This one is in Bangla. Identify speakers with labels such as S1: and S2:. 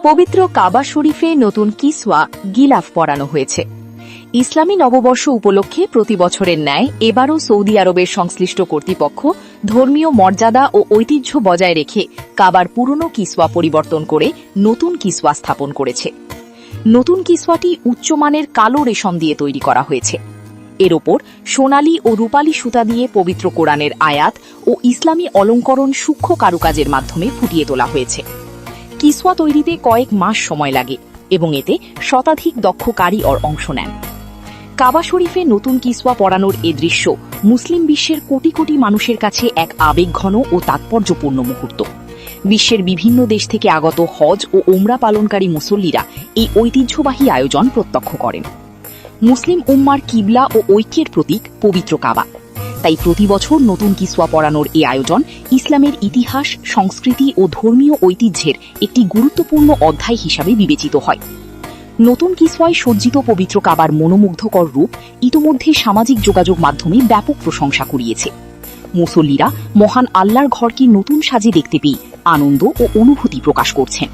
S1: পবিত্র কাবা শরীফে নতুন কিসওয়া গিলাফ পরানো হয়েছে। ইসলামী নববর্ষ উপলক্ষে প্রতি বছরের ন্যায় এবারও সৌদি আরবের সংশ্লিষ্ট কর্তৃপক্ষ ধর্মীয় মর্যাদা ও ঐতিহ্য বজায় রেখে কাবার পুরনো কিসওয়া পরিবর্তন করে নতুন কিসওয়া স্থাপন করেছে। নতুন কিসওয়াটি উচ্চমানের কালো রেশম দিয়ে তৈরি করা হয়েছে। এর ওপর সোনালী ও রূপালী সুতা দিয়ে পবিত্র কোরআনের আয়াত ও ইসলামী অলঙ্করণ সূক্ষ্ম কারুকাজের মাধ্যমে ফুটিয়ে তোলা হয়েছে। কিসওয়া তৈরিতে কয়েক মাস সময় লাগে এবং এতে শতাধিক দক্ষ কারিগর অংশ নেন। কাবা শরীফে নতুন কিসওয়া পরানোর এ দৃশ্য মুসলিম বিশ্বের কোটি কোটি মানুষের কাছে এক আবেগঘন ও তাৎপর্যপূর্ণ মুহূর্ত। বিশ্বের বিভিন্ন দেশ থেকে আগত হজ ও ওমরা পালনকারী মুসল্লিরা এই ঐতিহ্যবাহী আয়োজন প্রত্যক্ষ করেন। মুসলিম উম্মার কিবলা ও ঐক্যের প্রতীক পবিত্র কাবা, তাই প্রতি বছর নতুন কিসওয়া পরানোর এই আয়োজন ইসলামের ইতিহাস, সংস্কৃতি ও ধর্মীয় ঐতিহ্যের একটি গুরুত্বপূর্ণ অধ্যায় হিসাবে বিবেচিত হয়। নতুন কিসওয়ায় সজ্জিত পবিত্র কাবার মনোমুগ্ধকর রূপ ইতোমধ্যে সামাজিক যোগাযোগ মাধ্যমে ব্যাপক প্রশংসা কুড়িয়েছে। মুসল্লিরা মহান আল্লাহর ঘরকে নতুন সাজে দেখতে পেয়ে আনন্দ ও অনুভূতি প্রকাশ করছেন।